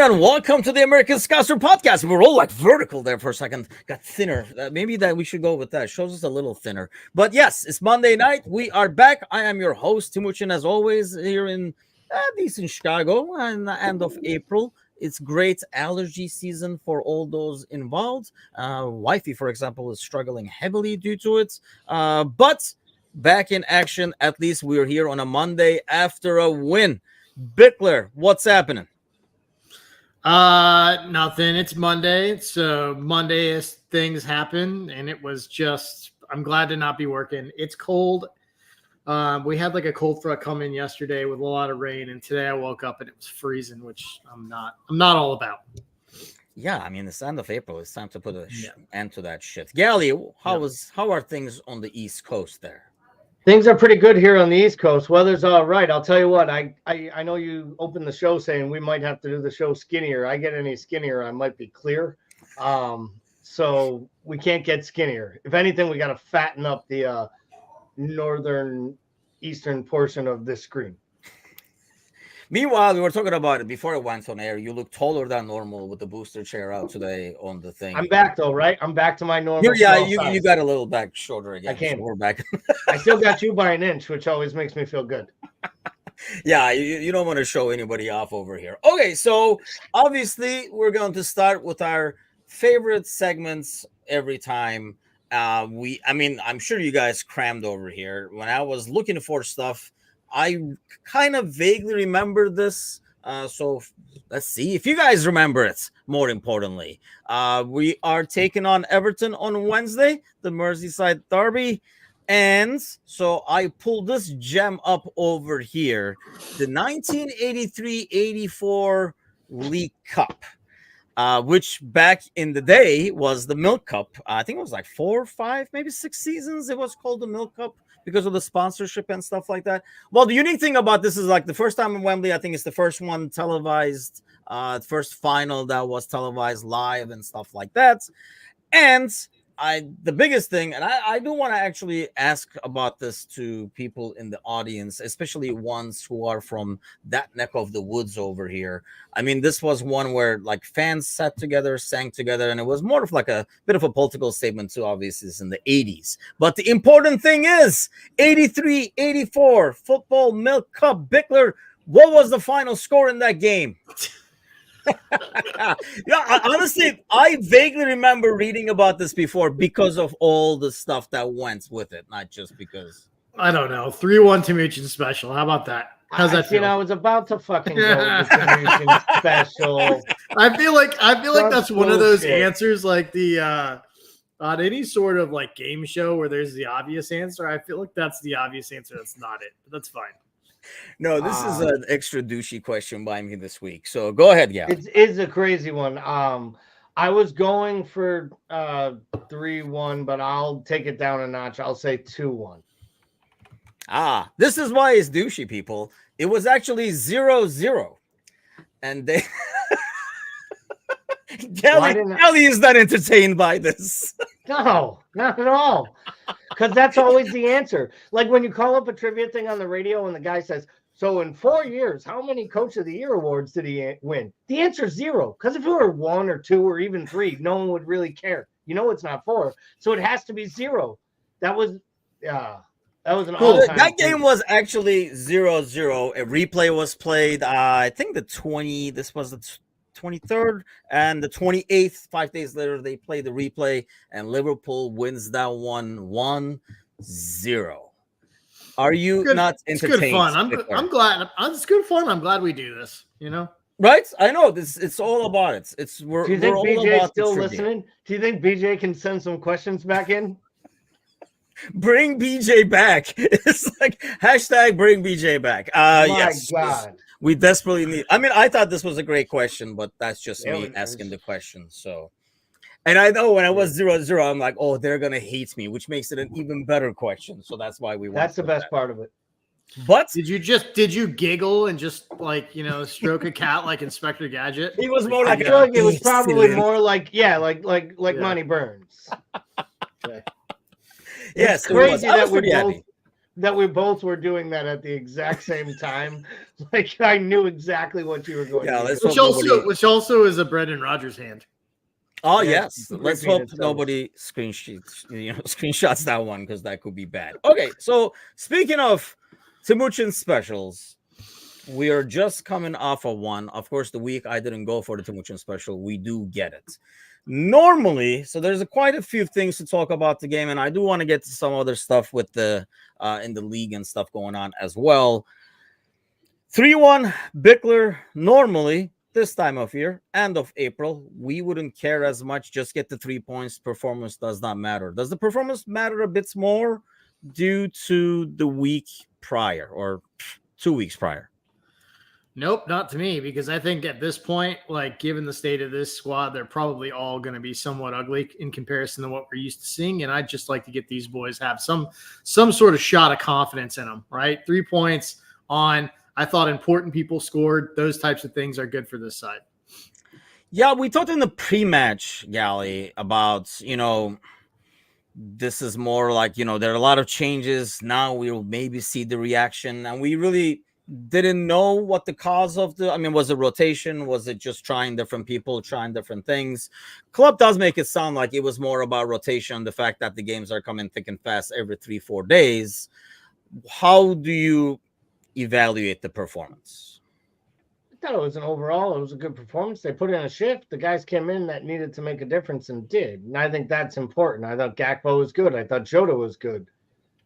and welcome to the American Scouser podcast. We're all like vertical there for a second. Got thinner. Maybe that we should go with that. Shows us a little thinner. But yes, it's Monday night. We are back. I am your host, Timuchin, as always, here in decent Chicago and the end of April. It's great allergy season for all those involved. Wifey, for example, is struggling heavily due to it. But back in action, at least we're here on a Monday after a win. Bickler, what's happening? Nothing. It's Monday. So Monday as things happen, and it was just I'm glad to not be working. It's cold. We had like a cold front come in yesterday with a lot of rain, and today I woke up and it was freezing, which I'm not all about. Yeah, I mean it's the end of April. It's time to put an end to that shit. Gally, how are things on the East Coast there? Things are pretty good here on the East Coast. Weather's all right. I'll tell you what, I know you opened the show saying we might have to do the show skinnier. I get any skinnier, I might be clear. So we can't get skinnier. If anything, we got to fatten up the northern eastern portion of this screen. Meanwhile, we were talking about it before it went on air. You look taller than normal with the booster chair out today on the thing. I'm back though, right? I'm back to my normal. You got a little back shorter again. I can't. So we're back. I still got you by an inch, which always makes me feel good. Yeah, you don't want to show anybody off over here. Okay, so obviously we're going to start with our favorite segments every time. I'm sure you guys crammed over here. When I was looking for stuff, I kind of vaguely remember this. So let's see if you guys remember it. More importantly, we are taking on Everton on Wednesday, the Merseyside derby. And so I pulled this gem up over here, the 1983-84 League Cup, which back in the day was the Milk Cup. I think it was like 4, 5, maybe 6 seasons. It was called the Milk Cup because of the sponsorship and stuff like that. Well, the unique thing about this is like the first time in Wembley, I think it's the first one televised, first final that was televised live and stuff like that. And the biggest thing, and I do want to actually ask about this to people in the audience, especially ones who are from that neck of the woods over here. I mean, this was one where like fans sat together, sang together, and it was more of like a bit of a political statement too, obviously, it's in the 80s. But the important thing is 83-84 Football Milk Cup. Bickler, what was the final score in that game? Yeah, honestly, I vaguely remember reading about this before because of all the stuff that went with it, not just because. I don't know. 3-1 Timuchin special. How about that? How's that feel? I was about to fucking go with the Timuchin special. I feel like that's one of those answers, like the on any sort of like game show where there's the obvious answer. I feel like that's the obvious answer. That's not it, but that's fine. No, this is an extra douchey question by me this week. So go ahead, yeah. It's a crazy one. I was going for 3-1, but I'll take it down a notch. I'll say 2-1. This is why it's douchey, people. It was actually 0-0. And they Kelly is not entertained by this. No, not at all. Because that's always the answer. Like when you call up a trivia thing on the radio and the guy says, so in 4 years, how many Coach of the Year awards did he win? The answer is 0. Because if it were 1 or 2 or even 3, no one would really care. You know it's not 4. So it has to be 0. That was an all-time that game was actually 0-0. A replay was played, I think this was the 23rd and the 28th. 5 days later, they play the replay, and Liverpool wins that one 1-0. Are you not entertained? It's good fun. I'm glad. It's good fun. I'm glad we do this. You know, right? I know this. It's all about it. Do you think BJ's still listening? Do you think BJ can send some questions back in? Bring BJ back. It's like hashtag bring BJ back. Yes. God. We desperately need. I mean, I thought this was a great question, but that's just me asking the question. So, and I know when I was 0-0, I'm like, oh, they're gonna hate me, which makes it an even better question. So that's why we. That's the best part of it. But did you giggle and just like stroke a cat like Inspector Gadget? He was more like I feel like it was probably more like Monty Burns. Yes, it's crazy that that we both were doing that at the exact same time. Like I knew exactly what you were going Yeah, to let's do. hope which also is a Brendan Rodgers hand. Oh Yeah, yes, let's repeat hope itself. nobody screenshots that one because that could be bad. Okay, so speaking of Timuchin specials, we are just coming off of one. Of course, the week I didn't go for the Timuchin special, we do get it. Normally, so there's quite a few things to talk about the game, and I do want to get to some other stuff with the in the league and stuff going on as well. 3-1 Bickler. Normally, this time of year, end of April, we wouldn't care as much. Just get the 3 points. Performance does not matter. Does the performance matter a bit more due to the week prior or 2 weeks prior? Nope, not to me, because I think at this point, like given the state of this squad, they're probably all going to be somewhat ugly in comparison to what we're used to seeing. And I'd just like to get these boys have some sort of shot of confidence in them, right? 3 points on. I thought important people scored. Those types of things are good for this side. Yeah, we talked in the pre-match, Gally, about, this is more like, there are a lot of changes. Now we'll maybe see the reaction. And we really didn't know what the cause of was it rotation? Was it just trying different people, trying different things? Club does make it sound like it was more about rotation, the fact that the games are coming thick and fast every 3-4 days. How do you evaluate the performance? I thought it was it was a good performance. They put in a shift. The guys came in that needed to make a difference and did. And I think that's important. I thought Gakpo was good. I thought Jota was good.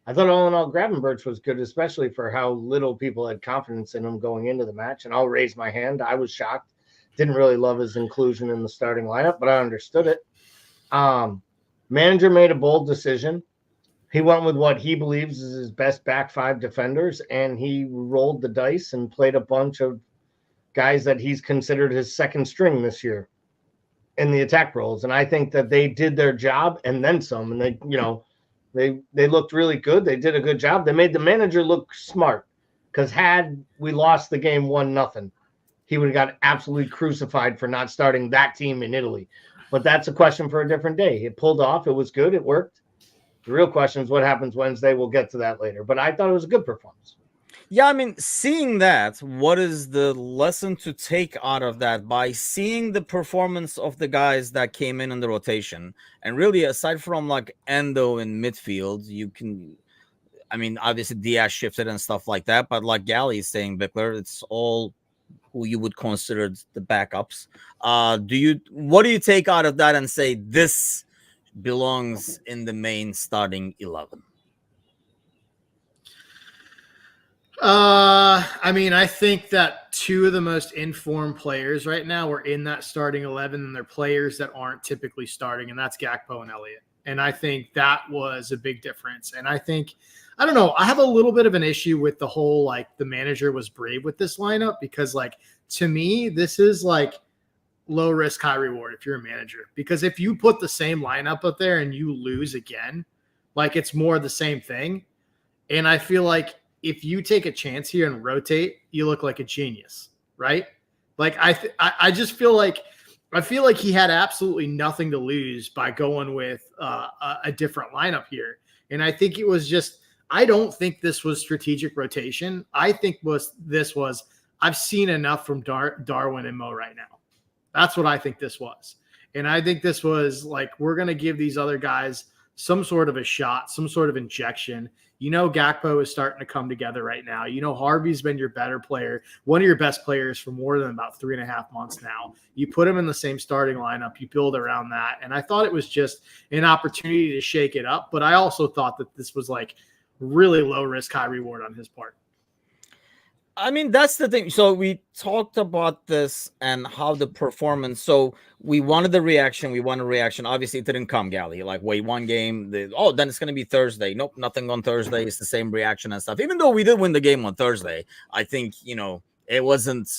I thought all in all, Gravenberch was good, especially for how little people had confidence in him going into the match. And I'll raise my hand. I was shocked. Didn't really love his inclusion in the starting lineup, but I understood it. Manager made a bold decision. He went with what he believes is his best back five defenders, and he rolled the dice and played a bunch of guys that he's considered his second string this year in the attack roles. And I think that they did their job and then some. And they looked really good. They did a good job. They made the manager look smart, because had we lost the game 1-0, he would have got absolutely crucified for not starting that team in Italy. But that's a question for a different day. It pulled off. It was good. It worked. The real question is what happens Wednesday. We'll get to that later. But I thought it was a good performance. Yeah, seeing that, what is the lesson to take out of that by seeing the performance of the guys that came in the rotation? And really, aside from like Endo in midfield, you can, obviously Diaz shifted and stuff like that, but like Gally is saying, Bickler, it's all who you would consider the backups. What do you take out of that and say this belongs in the main starting 11? I think that two of the most informed players right now are in that starting 11, and they're players that aren't typically starting, and that's Gakpo and Elliott. And I think that was a big difference. And I think, I don't know, I have a little bit of an issue with the whole, like, the manager was brave with this lineup, because, like, to me, this is like low risk, high reward if you're a manager. Because if you put the same lineup up there and you lose again, like, it's more the same thing. And I feel like if you take a chance here and rotate, you look like a genius, right? Like, I just feel like he had absolutely nothing to lose by going with a different lineup here. And I think it was just, I don't think this was strategic rotation. I think this was I've seen enough from Darwin and Mo right now. That's what I think this was. And I think this was like, we're going to give these other guys some sort of a shot, some sort of injection. Gakpo is starting to come together right now. Harvey's been your better player, one of your best players for more than about 3.5 months now. You put him in the same starting lineup, you build around that. And I thought it was just an opportunity to shake it up. But I also thought that this was like really low risk, high reward on his part. That's the thing. So we talked about this and how the performance. So we wanted the reaction. We wanted a reaction. Obviously, it didn't come, Gally. Like, wait, one game. Then it's going to be Thursday. Nope, nothing on Thursday. It's the same reaction and stuff. Even though we did win the game on Thursday, I think, it wasn't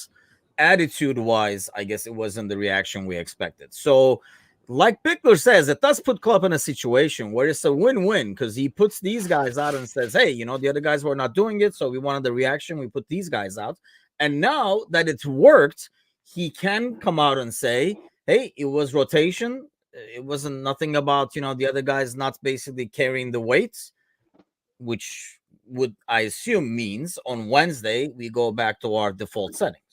attitude-wise. I guess it wasn't the reaction we expected. So, like Bickler says, it does put Klopp in a situation where it's a win-win, because he puts these guys out and says, hey, the other guys were not doing it, so we wanted the reaction. We put these guys out. And now that it's worked, he can come out and say, hey, it was rotation. It wasn't nothing about, the other guys not basically carrying the weight, which would, I assume, means on Wednesday we go back to our default settings.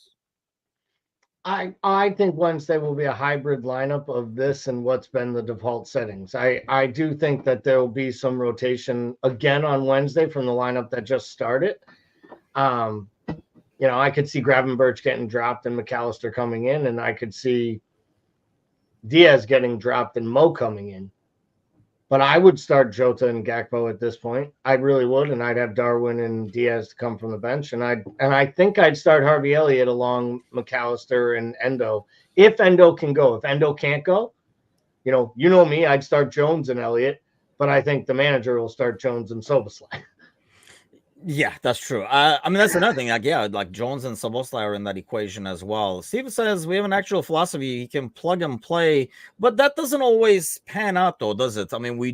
I think Wednesday will be a hybrid lineup of this and what's been the default settings. I do think that there will be some rotation again on Wednesday from the lineup that just started. I could see Gravenberch getting dropped and McAllister coming in, and I could see Diaz getting dropped and Mo coming in. But I would start Jota and Gakpo at this point. I really would, and I'd have Darwin and Diaz to come from the bench, and I think I'd start Harvey Elliott along McAllister and Endo if Endo can go. If Endo can't go, you know me, I'd start Jones and Elliott, but I think the manager will start Jones and Szoboszlai. Yeah, that's true. I mean, that's another thing. Like Jones and Szoboszlai are in that equation as well. Steve says we have an actual philosophy. He can plug and play, but that doesn't always pan out, though, does it? I mean, we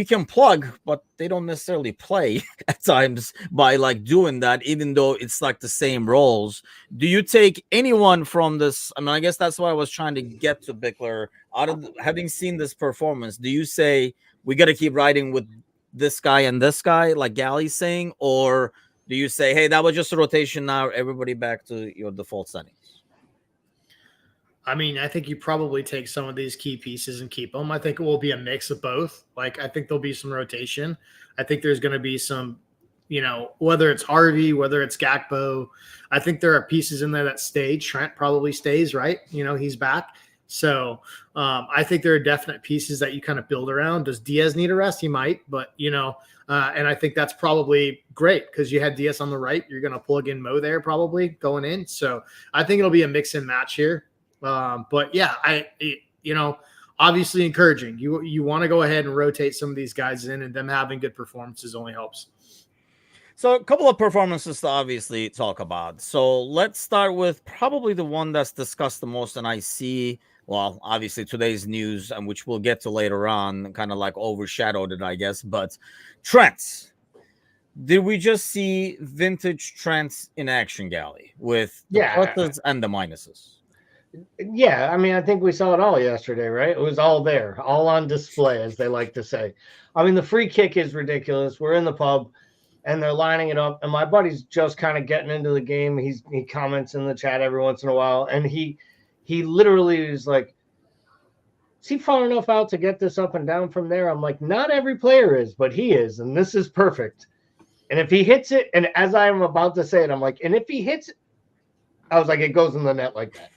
can plug, but they don't necessarily play at times by like doing that, even though it's like the same roles. Do you take anyone from this? I mean, I guess that's what I was trying to get to, Bickler. Out of having seen this performance, do you say we got to keep riding with this guy and this guy, like Gally's saying, or do you say, hey, that was just a rotation, now everybody back to your default settings? I mean, I think you probably take some of these key pieces and keep them. I think it will be a mix of both. Like, I think there'll be some rotation. I think there's going to be some, whether it's Harvey, whether it's Gakpo, I think there are pieces in there that stay. Trent probably stays, right? He's back. So I think there are definite pieces that you kind of build around. Does Diaz need a rest? He might, but and I think that's probably great because you had Diaz on the right. You're going to plug in Mo there probably going in. So I think it'll be a mix and match here. But yeah, obviously encouraging. You want to go ahead and rotate some of these guys in, and them having good performances only helps. So a couple of performances to obviously talk about. So let's start with probably the one that's discussed the most, and I see, well, obviously today's news, and which we'll get to later on, kind of like overshadowed it, I guess. But Trent, did we just see vintage Trent in action, Gally, with the pluses and the minuses? Yeah, I mean, I think we saw it all yesterday, right? It was all there, all on display, as they like to say. I mean, the free kick is ridiculous. We're in the pub, and they're lining it up, and my buddy's just kind of getting into the game. He comments in the chat every once in a while, and he literally is like, is he far enough out to get this up and down from there? I'm like, not every player is, but he is, and this is perfect. And if he hits it, and as I'm about to say it, I'm like, and if he hits it, I was like, it goes in the net like that.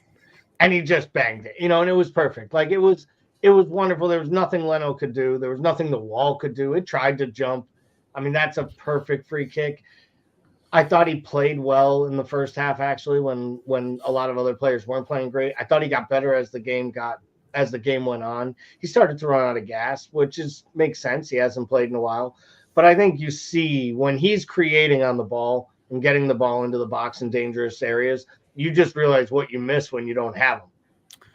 And he just banged it, and it was perfect. Like, it was wonderful. There was nothing Leno could do. There was nothing the wall could do. It tried to jump. I mean, that's a perfect free kick. I thought he played well in the first half, actually, when a lot of other players weren't playing great. I thought he got better as the game went on. He started to run out of gas, which makes sense. He hasn't played in a while. But I think you see when he's creating on the ball and getting the ball into the box in dangerous areas, you just realize what you miss when you don't have him.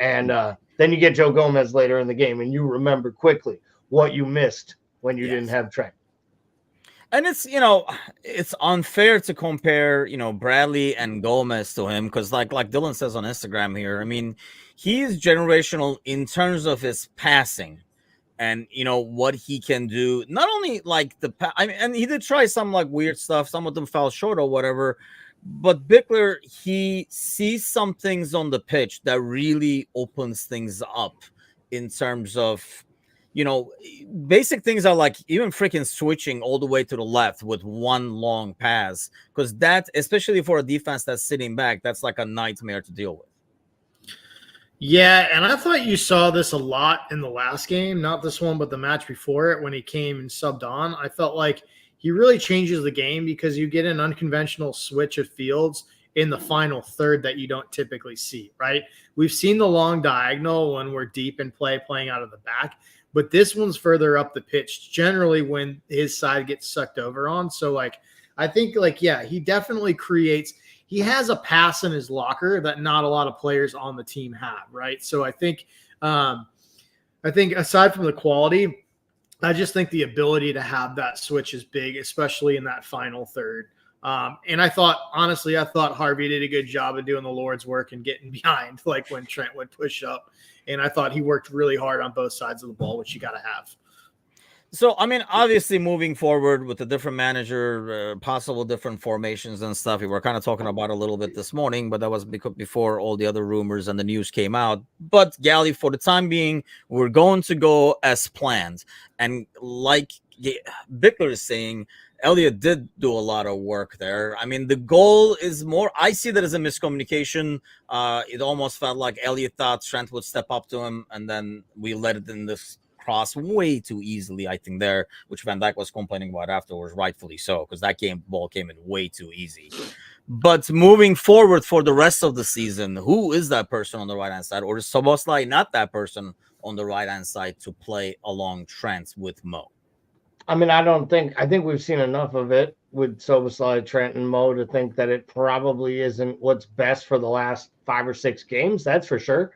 And then you get Joe Gomez later in the game, and you remember quickly what you missed when you didn't have Trent. And it's, it's unfair to compare, Bradley and Gomez to him because like Dylan says on Instagram here, I mean, he's generational in terms of his passing and, what he can do. Not only like and he did try some like weird stuff. Some of them fell short or whatever. But Bickler, he sees some things on the pitch that really opens things up in terms of, basic things are like even freaking switching all the way to the left with one long pass. Because that, especially for a defense that's sitting back, that's like a nightmare to deal with. Yeah, and I thought you saw this a lot in the last game, not this one, but the match before it when he came and subbed on. I felt like he really changes the game because you get an unconventional switch of fields in the final third that you don't typically see, right? We've seen the long diagonal when we're deep in play, playing out of the back, but this one's further up the pitch, generally when his side gets sucked over on. So, I think, he definitely creates – he has a pass in his locker that not a lot of players on the team have, right? So I think aside from the quality – I just think the ability to have that switch is big, especially in that final third. And I thought Harvey did a good job of doing the Lord's work and getting behind, like when Trent would push up. And I thought he worked really hard on both sides of the ball, which you got to have. So, I mean, obviously, moving forward with a different manager, possible different formations and stuff, we were kind of talking about a little bit this morning, but that was because before all the other rumors and the news came out. But, Gally, for the time being, we're going to go as planned. And like Bickler is saying, Elliot did do a lot of work there. I mean, the goal is more, I see that as a miscommunication. It almost felt like Elliot thought Trent would step up to him, and then we let it in this cross way too easily, I think, there, which Van Dijk was complaining about afterwards, rightfully so, because that ball came in way too easy. But moving forward for the rest of the season, who is that person on the right hand side, or is Szoboszlai not that person on the right hand side to play along Trent with Mo? I mean, I think we've seen enough of it with Szoboszlai, Trent, and Mo to think that it probably isn't what's best for the last 5 or 6 games. That's for sure.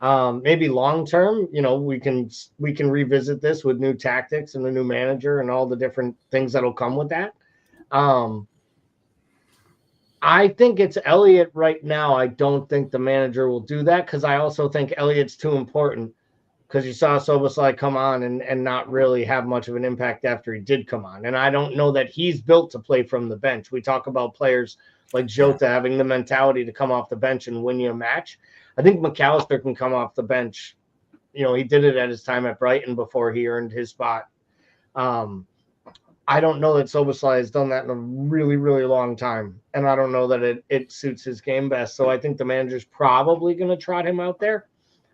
Maybe long term, we can revisit this with new tactics and a new manager and all the different things that'll come with that. I think it's Elliot right now. I don't think the manager will do that because I also think Elliot's too important, because you saw Szoboszlai come on and not really have much of an impact after he did come on. And I don't know that he's built to play from the bench. We talk about players like Jota having the mentality to come off the bench and win you a match. I think McAllister can come off the bench. He did it at his time at Brighton before he earned his spot. I don't know that Szoboszlai has done that in a really, really long time. And I don't know that it suits his game best. So I think the manager's probably going to trot him out there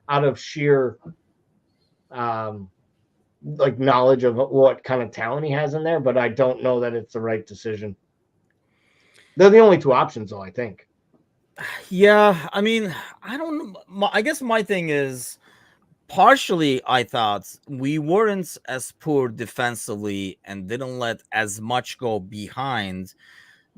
out of sheer knowledge of what kind of talent he has in there. But I don't know that it's the right decision. They're the only 2 options, though, I think. Yeah, I mean, I don't know. I guess my thing is, partially, I thought we weren't as poor defensively and didn't let as much go behind.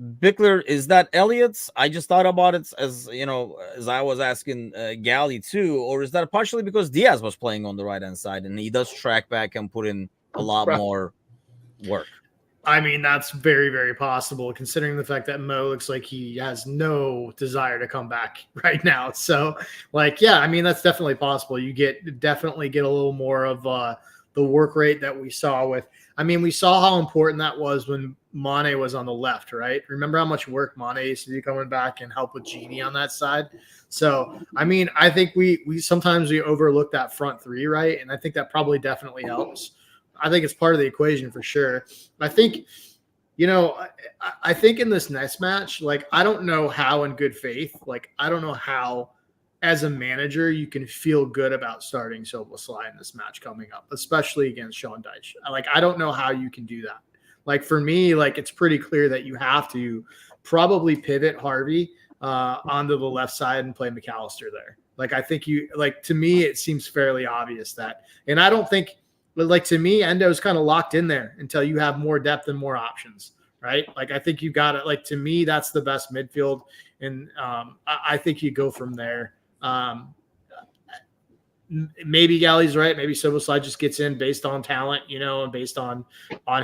Bickler, is that Elliot's? I just thought about it as as I was asking Gally too, or is that partially because Diaz was playing on the right hand side and he does track back and put in a lot more work? I mean, that's very, very possible, considering the fact that Mo looks like he has no desire to come back right now. So, yeah, I mean, that's definitely possible. You definitely get a little more of the work rate that we saw with. I mean, we saw how important that was when Mane was on the left, right? Remember how much work Mane used to do coming back and help with Genie on that side? So, I mean, I think we sometimes we overlook that front 3, right? And I think that probably definitely helps. I think it's part of the equation for sure. I think, I think in this next match, I don't know how in good faith, I don't know how as a manager you can feel good about starting Szoboszlai in this match coming up, especially against Sean Dyche. I don't know how you can do that. For me, it's pretty clear that you have to probably pivot Harvey onto the left side and play McAllister there. I think to me, it seems fairly obvious that, and I don't think, but to me, Endo's kind of locked in there until you have more depth and more options, right? I think you got it. To me, that's the best midfield, and I think you go from there. Maybe Gally's right. Maybe Szoboszlai just gets in based on talent, and based on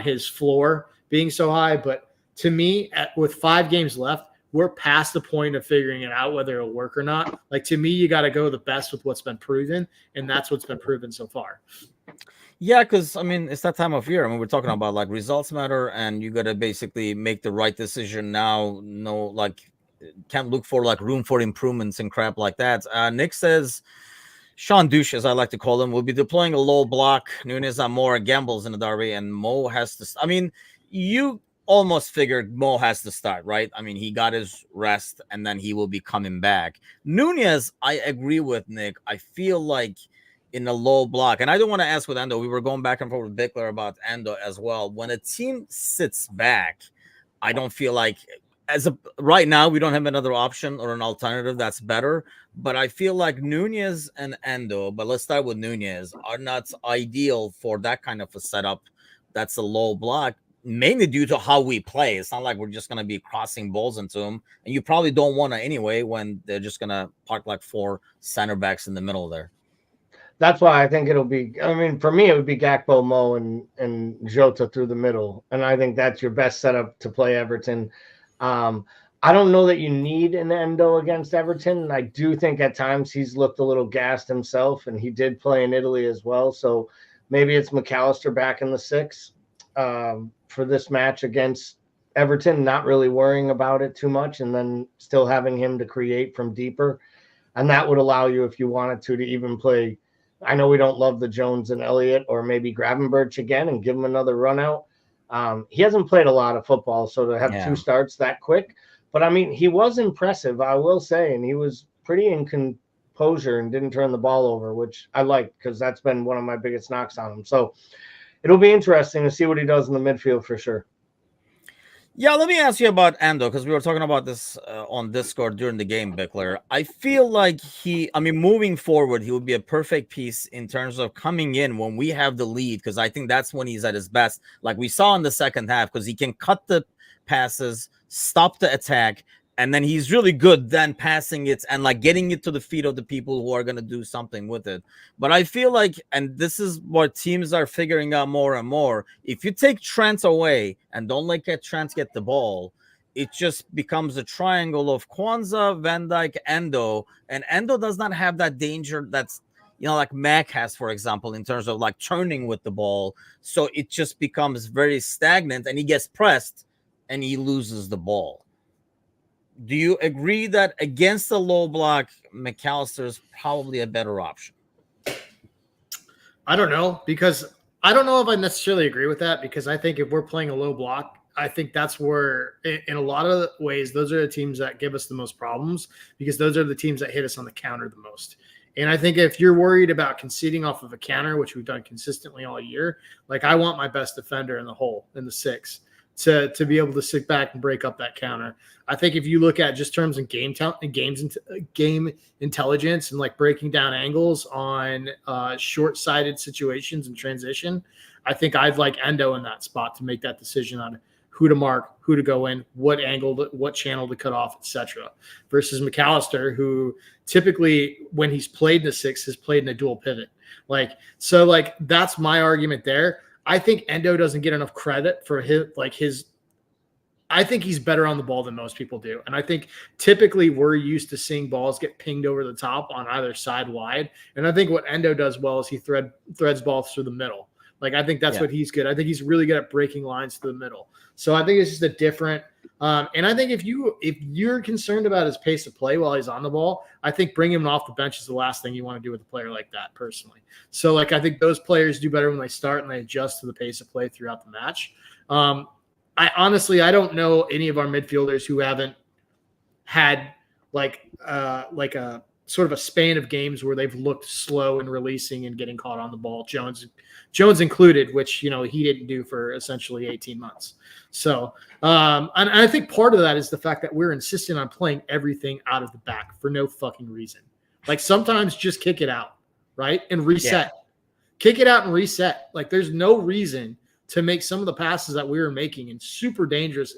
his floor being so high. But to me, with 5 games left, we're past the point of figuring it out whether it'll work or not. To me, you got to go the best with what's been proven, and that's what's been proven so far. Yeah, because I mean, it's that time of year. I mean, we're talking about results matter, and you got to basically make the right decision now. No, can't look for room for improvements and crap like that. Nick says Sean Douche, as I like to call him, will be deploying a low block. Nunes Amora gambles in the derby, and Mo has to. I mean, you almost figured Mo has to start, right? I mean, he got his rest, and then he will be coming back. Nunes, I agree with Nick. I feel like in a low block, and I don't want to ask with Endo. We were going back and forth with Bickler about Endo as well. When a team sits back, I don't feel like right now we don't have another option or an alternative that's better. But I feel like Nunez and Endo, but let's start with Nunez, are not ideal for that kind of a setup. That's a low block, mainly due to how we play. It's not like we're just going to be crossing balls into them, and you probably don't want to anyway when they're just going to park 4 center backs in the middle there. That's why I think it'll be. I mean, for me, it would be Gakpo, Mo, and Jota through the middle, and I think that's your best setup to play Everton. I don't know that you need an Endo against Everton, and I do think at times he's looked a little gassed himself, and he did play in Italy as well. So Maybe it's McAllister back in the 6 for this match against Everton, not really worrying about it too much, and then still having him to create from deeper. And that would allow you, if you wanted to even play. I know we don't love the Jones and Elliott, or maybe Gravenberch again and give him another run out. He hasn't played a lot of football, so to have 2 starts that quick. But, I mean, he was impressive, I will say, and he was pretty in composure and didn't turn the ball over, which I like because that's been one of my biggest knocks on him. So it'll be interesting to see what he does in the midfield for sure. Yeah, let me ask you about Endo, because we were talking about this on Discord during the game, Bickler. I feel like moving forward, he would be a perfect piece in terms of coming in when we have the lead, because I think that's when he's at his best, like we saw in the second half, because he can cut the passes, stop the attack, and then he's really good then passing it and like getting it to the feet of the people who are going to do something with it. But I feel like, and this is what teams are figuring out more and more, if you take Trent away and don't let Trent get the ball, it just becomes a triangle of Kwanzaa, Van Dijk, Endo. And Endo does not have that danger that's, like Mac has, for example, in terms of like turning with the ball. So it just becomes very stagnant and he gets pressed and he loses the ball. Do you agree that against the low block, McAllister is probably a better option? I don't know, because I don't know if I necessarily agree with that, because I think if we're playing a low block, I think that's where, in a lot of ways, those are the teams that give us the most problems, because those are the teams that hit us on the counter the most. And I think if you're worried about conceding off of a counter, which we've done consistently all year, like I want my best defender in the hole, in the 6. To be able to sit back and break up that counter. I think if you look at just terms of game intelligence and like breaking down angles on short-sighted situations and transition, I think I'd like Endo in that spot to make that decision on who to mark, who to go in, what angle, what channel to cut off, etc. Versus McAllister, who typically when he's played in the 6 has played in a dual pivot. So that's my argument there. I think Endo doesn't get enough credit for his. I think he's better on the ball than most people do. And I think typically we're used to seeing balls get pinged over the top on either side wide. And I think what Endo does well is he threads balls through the middle. I think that's what he's good. I think he's really good at breaking lines through the middle. So I think it's just a different. And I think if you're concerned about his pace of play while he's on the ball, I think bringing him off the bench is the last thing you want to do with a player like that, personally. So I think those players do better when they start and they adjust to the pace of play throughout the match. I don't know any of our midfielders who haven't had a sort of a span of games where they've looked slow in releasing and getting caught on the ball. Jones included, which, he didn't do for essentially 18 months. So, and I think part of that is the fact that we're insistent on playing everything out of the back for no fucking reason. Sometimes just kick it out, right? And reset. Yeah. Kick it out and reset. There's no reason to make some of the passes that we were making in super dangerous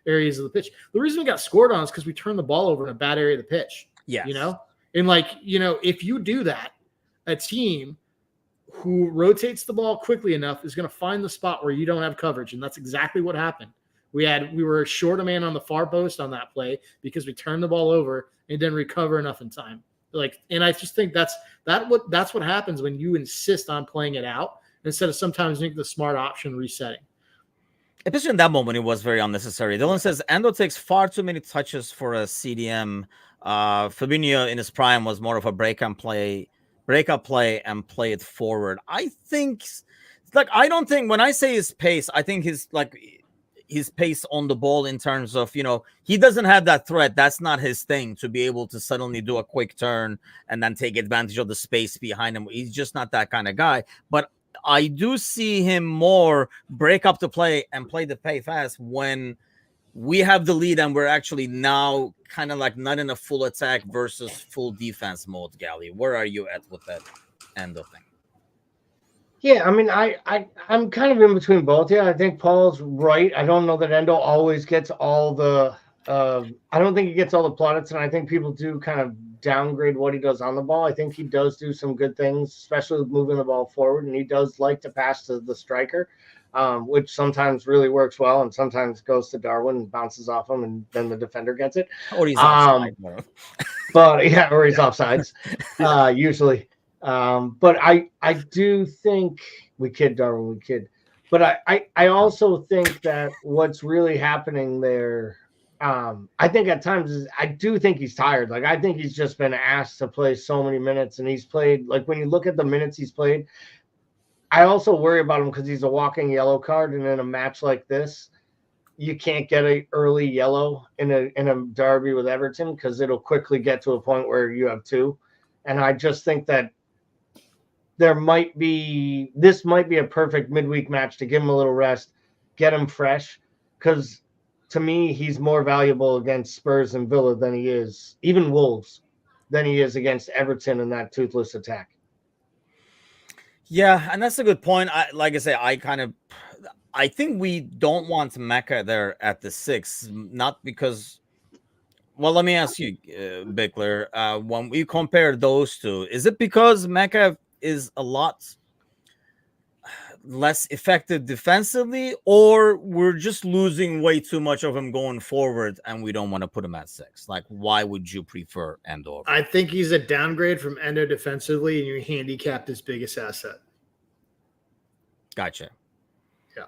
areas of the pitch. The reason we got scored on is because we turned the ball over in a bad area of the pitch. Yeah. And if you do that, a team who rotates the ball quickly enough is going to find the spot where you don't have coverage. And that's exactly what happened. We were short a man on the far post on that play because we turned the ball over and didn't recover enough in time. And I just think that's what happens when you insist on playing it out instead of sometimes making the smart option resetting. Especially in that moment, it was very unnecessary. Dylan says Endo takes far too many touches for a CDM. Fabinho in his prime was more of a breakup play and play it forward. I think I don't think when I say his pace, I think his pace on the ball in terms of, he doesn't have that threat. That's not his thing, to be able to suddenly do a quick turn and then take advantage of the space behind him. He's just not that kind of guy. But I do see him more break up the play and play the play fast when we have the lead and we're actually now kind of not in a full attack versus full defense mode. Gally, where are you at with that end of thing? Yeah, I'm kind of in between both. Yeah, I think Paul's right. I don't know that Endo always gets all the I don't think he gets all the plaudits, and I think people do kind of downgrade what he does on the ball. I think he does do some good things, especially with moving the ball forward, and he does like to pass to the striker, which sometimes really works well, and sometimes goes to Darwin and bounces off him, and then the defender gets it. Or he's offside. Or he's offsides, usually. But I do think We kid, Darwin, we kid. But I also think that what's really happening there, I think at times I do think he's tired. Like I think he's just been asked to play so many minutes, and he's played, like when you look at the minutes he's played, I also worry about him because he's a walking yellow card, and in a match like this, you can't get a early yellow in a derby with Everton because it'll quickly get to a point where you have two. And I just think that this might be a perfect midweek match to give him a little rest, get him fresh, because to me he's more valuable against Spurs and Villa than he is, even Wolves, than he is against Everton in that toothless attack. Yeah, and that's a good point. Like I say, I think we don't want Mecca there at the 6, not because. Well, let me ask you, Bickler, when we compare those two, is it because Mecca is a lot less effective defensively, or we're just losing way too much of him going forward and we don't want to put him at 6? Like, why would you prefer Endo? I think he's a downgrade from Endo defensively, and you handicapped his biggest asset. Gotcha. Yeah.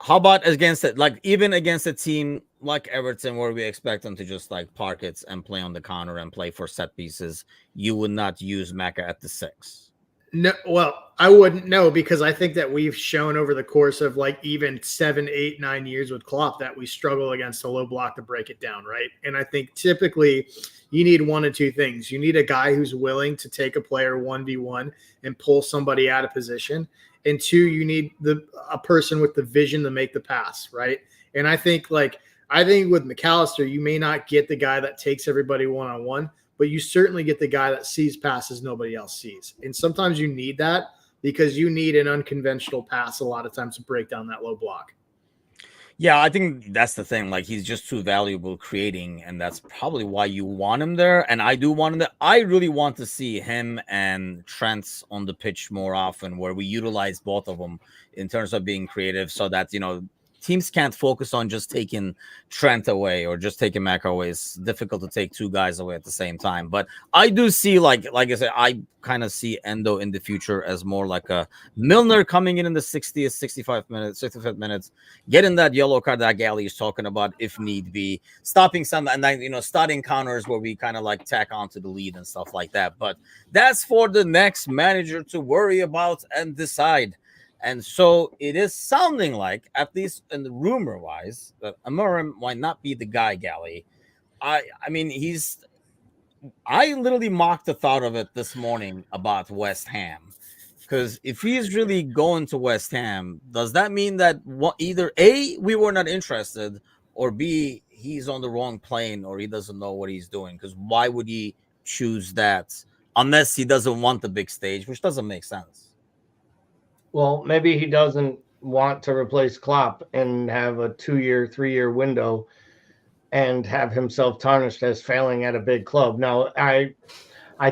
How about against it? Like, even against a team like Everton, where we expect them to just like park it and play on the counter and play for set pieces, you would not use Mecca at the 6? No, well, I wouldn't know, because I think that we've shown over the course of like even 7, 8, 9 years with Klopp that we struggle against a low block to break it down, right? And I think typically you need one of two things. You need a guy who's willing to take a player 1v1 and pull somebody out of position. And 2, you need a person with the vision to make the pass, right? And I think with McAllister, you may not get the guy that takes everybody one-on-one, but you certainly get the guy that sees passes nobody else sees. And sometimes you need that because you need an unconventional pass a lot of times to break down that low block. Yeah, I think that's the thing. Like, he's just too valuable creating, and that's probably why you want him there. And I do want him there. I really want to see him and Trent on the pitch more often, where we utilize both of them in terms of being creative, so that, teams can't focus on just taking Trent away or just taking Mac away. It's difficult to take two guys away at the same time. But I do see, like I said, I kind of see Endo in the future as more like a Milner coming in the 60th, 65 minutes, getting that yellow card that Gally is talking about if need be, stopping some, and then, starting counters where we kind of like tack onto the lead and stuff like that. But that's for the next manager to worry about and decide. And so it is sounding like, at least in the rumor wise, that Amorim might not be the guy, Gally. I mean, I literally mocked the thought of it this morning about West Ham. Because if he's really going to West Ham, does that mean that either A, we were not interested, or B, he's on the wrong plane, or he doesn't know what he's doing? Because why would he choose that unless he doesn't want the big stage, which doesn't make sense? Well, maybe he doesn't want to replace Klopp and have a 2-year, 3-year window and have himself tarnished as failing at a big club. Now, I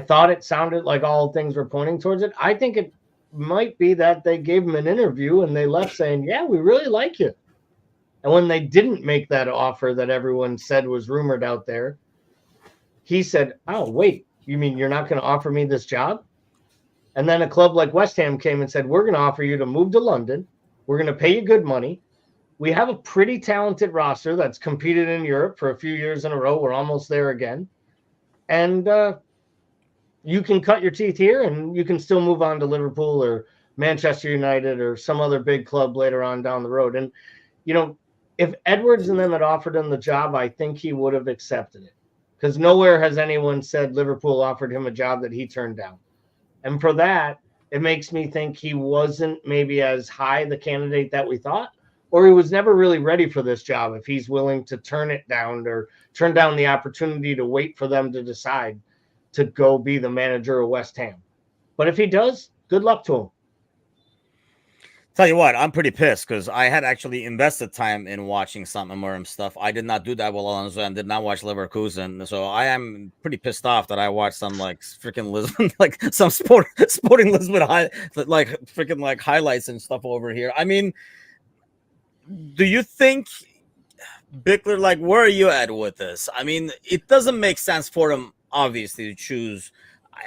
thought it sounded like all things were pointing towards it. I think it might be that they gave him an interview and they left saying, yeah, we really like you. And when they didn't make that offer that everyone said was rumored out there, he said, oh, wait, you mean you're not going to offer me this job? And then a club like West Ham came and said, we're going to offer you to move to London. We're going to pay you good money. We have a pretty talented roster that's competed in Europe for a few years in a row. We're almost there again. And you can cut your teeth here and you can still move on to Liverpool or Manchester United or some other big club later on down the road. And, if Edwards and them had offered him the job, I think he would have accepted it, because nowhere has anyone said Liverpool offered him a job that he turned down. And for that, it makes me think he wasn't maybe as high the candidate that we thought, or he was never really ready for this job if he's willing to turn it down or turn down the opportunity to wait for them to decide to go be the manager of West Ham. But if he does, good luck to him. Tell you what, I'm pretty pissed because I had actually invested time in watching some Amorim stuff. I did not do that with Alonso and did not watch Leverkusen. So I am pretty pissed off that I watched some like freaking Lisbon, like some sporting Lisbon freaking like highlights and stuff over here. I mean, do you think, Bickler, like, where are you at with this? I mean, it doesn't make sense for him, obviously, to choose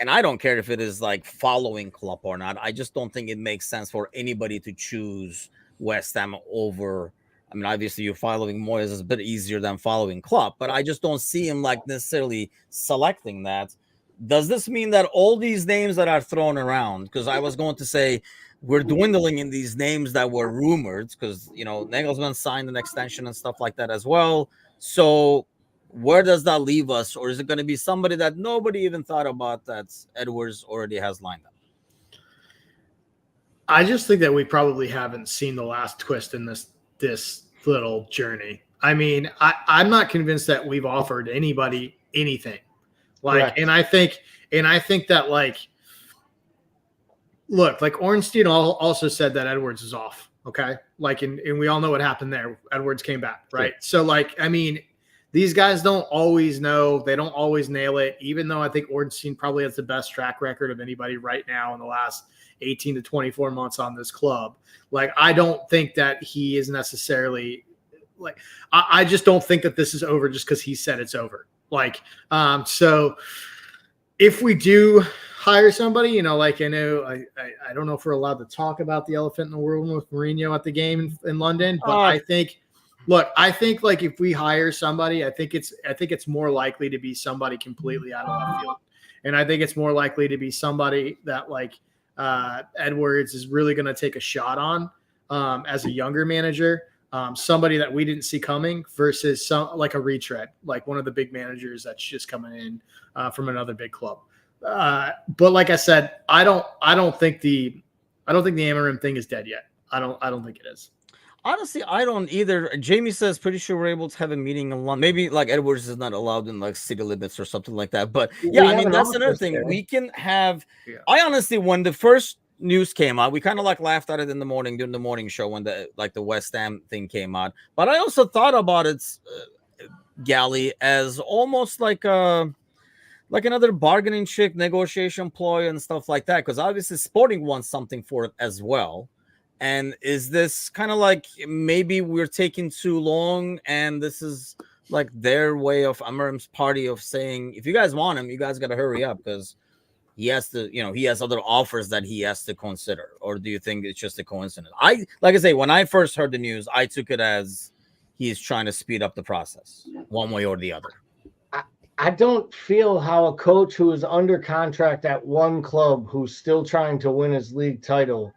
and I don't care if it is like following Klopp or not. I just don't think it makes sense for anybody to choose West Ham over. I mean, obviously, you're following Moyes is a bit easier than following Klopp, but I just don't see him like necessarily selecting that. Does this mean that all these names that are thrown around? Because I was going to say we're dwindling in these names that were rumored, because Nagelsmann signed an extension and stuff like that as well. So where does that leave us? Or is it going to be somebody that nobody even thought about that Edwards already has lined up? I just think that we probably haven't seen the last twist in this little journey. I mean, I'm not convinced that we've offered anybody anything. Correct. And I think that look, Ornstein also said that Edwards is off. Okay. And we all know what happened there. Edwards came back. Right. Sure. So I mean, these guys don't always know. They don't always nail it, even though I think Ornstein probably has the best track record of anybody right now in the last 18 to 24 months on this club. I don't think that he is necessarily I just don't think that this is over just because he said it's over. So if we do hire somebody, I know I don't know if we're allowed to talk about the elephant in the room with Mourinho at the game in London, but I think if we hire somebody, I think it's more likely to be somebody completely out of left field. And I think it's more likely to be somebody that Edwards is really going to take a shot on as a younger manager. Somebody that we didn't see coming versus a retread, one of the big managers that's just coming in from another big club. But like I said, I don't think the Amarim thing is dead yet. I don't think it is. Honestly, I don't either. Jamie says pretty sure we're able to have a meeting in London. Maybe Edwards is not allowed in city limits or something like that. But yeah, I mean that's another thing. We can have. Yeah. I honestly, when the first news came out, we kind of laughed at it in the morning during the morning show when the West Ham thing came out. But I also thought about it, Gally, as almost like another bargaining chip, negotiation ploy and stuff like that. Because obviously Sporting wants something for it as well. And is this kind of maybe we're taking too long and this is their way of Amarim's party of saying, if you guys want him, you guys got to hurry up because he has to, he has other offers that he has to consider? Or do you think it's just a coincidence? Like I say, when I first heard the news, I took it as he's trying to speed up the process one way or the other. I don't feel how a coach who is under contract at one club who's still trying to win his league title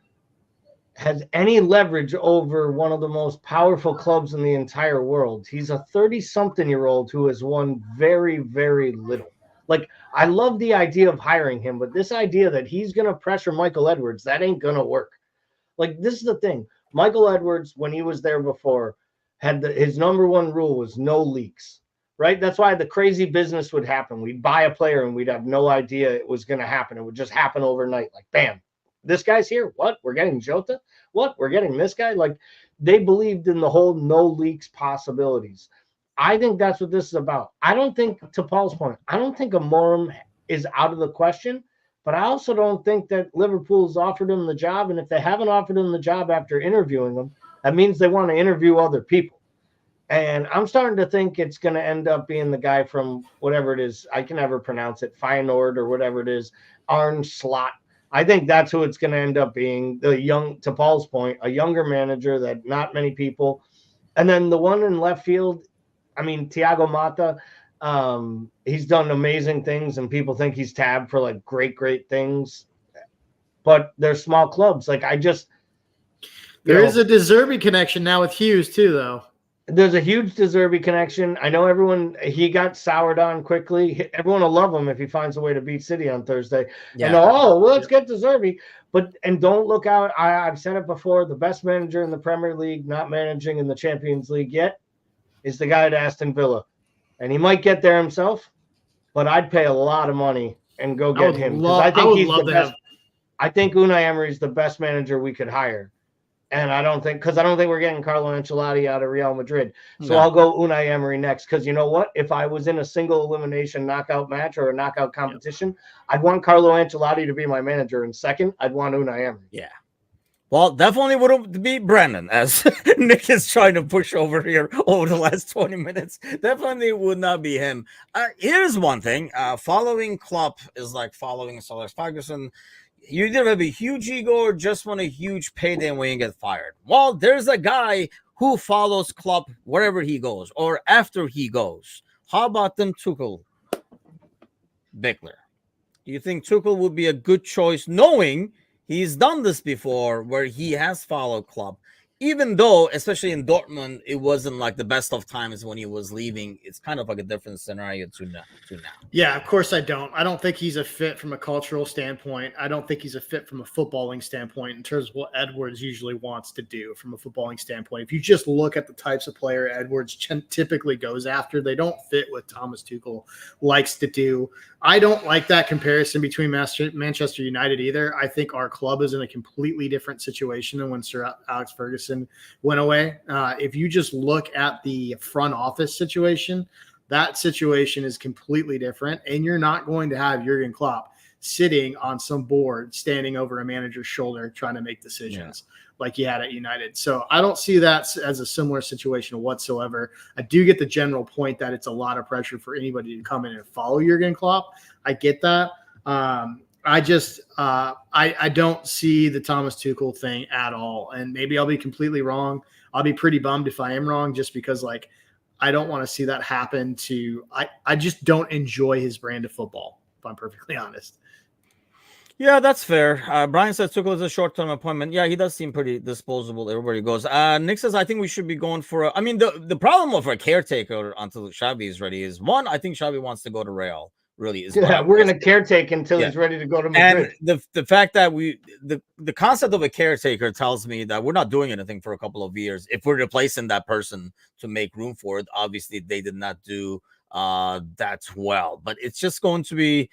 has any leverage over one of the most powerful clubs in the entire world. He's a 30-something-year-old who has won very, very little. I love the idea of hiring him, but this idea that he's going to pressure Michael Edwards, that ain't going to work. This is the thing. Michael Edwards, when he was there before, had his number one rule was no leaks, right? That's why the crazy business would happen. We'd buy a player and we'd have no idea it was going to happen. It would just happen overnight. Bam. This guy's here. What? We're getting Jota? What? We're getting this guy? They believed in the whole no leaks possibilities. I think that's what this is about. I don't think, to Paul's point, I don't think Amarim is out of the question, but I also don't think that Liverpool's offered him the job. And if they haven't offered him the job after interviewing him, that means they want to interview other people. And I'm starting to think it's going to end up being the guy from whatever it is. I can never pronounce it. Feyenoord or whatever it is. Arne Slot. I think that's who it's going to end up being, to Paul's point, a younger manager that not many people. And then the one in left field, I mean, Thiago Mata, he's done amazing things and people think he's tabbed for great, great things. But they're small clubs. There is a De Zerbi connection now with Hughes too, though. There's a huge De Zerbi connection. I know he got soured on quickly. Everyone will love him if he finds a way to beat City on Thursday. Yeah. And let's get De Zerbi. And don't look out. I've said it before. The best manager in the Premier League, not managing in the Champions League yet, is the guy at Aston Villa. And he might get there himself, but I'd pay a lot of money and go get him. I think he's the best. I think Unai Emery is the best manager we could hire. And I don't think we're getting Carlo Ancelotti out of Real Madrid. So I'll go Unai Emery next. Because you know what? If I was in a single elimination knockout match or a knockout competition, I'd want Carlo Ancelotti to be my manager. And second, I'd want Unai Emery. Yeah. Well, definitely would be Brandon, as Nick is trying to push over here over the last 20 minutes. Definitely would not be him. Here's one thing. Following Klopp is like following Sir Alex Ferguson. You either have a huge ego or just want a huge payday when you get fired. Well, there's a guy who follows Klopp wherever he goes or after he goes. How about them Tuchel, Bickler? Do you think Tuchel would be a good choice, knowing he's done this before where he has followed Klopp? Even though, especially in Dortmund, it wasn't like the best of times when he was leaving. It's kind of like a different scenario to now. Yeah, of course I don't. I don't think he's a fit from a cultural standpoint. I don't think he's a fit from a footballing standpoint in terms of what Edwards usually wants to do from a footballing standpoint. If you just look at the types of player Edwards typically goes after, they don't fit what Thomas Tuchel likes to do. I don't like that comparison between Manchester United either. I think our club is in a completely different situation than when Sir Alex Ferguson went away. If you just look at the front office situation, that situation is completely different, and you're not going to have Jurgen Klopp sitting on some board, standing over a manager's shoulder, trying to make decisions like he had at United. So I don't see that as a similar situation whatsoever. I do get the general point that it's a lot of pressure for anybody to come in and follow Jurgen Klopp. I get that. I don't see the Thomas Tuchel thing at all. And maybe I'll be completely wrong. I'll be pretty bummed if I am wrong, just because like, I don't want to see that happen I just don't enjoy his brand of football, if I'm perfectly honest. Yeah, that's fair. Brian says Tuchel is a short-term appointment. Yeah, he does seem pretty disposable everywhere he goes. Nick says, I think we should be going for the problem of a caretaker until Xavi is ready is, one, I think Xavi wants to go to Real. Really is. Yeah, we're going to caretake until he's ready to go to Madrid. And the fact that the concept of a caretaker tells me that we're not doing anything for a couple of years. If we're replacing that person to make room for it, obviously they did not do that well. But it's just going to be,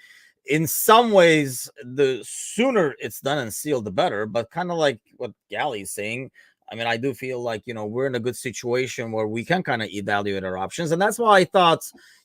in some ways, the sooner it's done and sealed, the better. But kind of like what Galley's saying, I mean, I do feel like, we're in a good situation where we can kind of evaluate our options. And that's why I thought,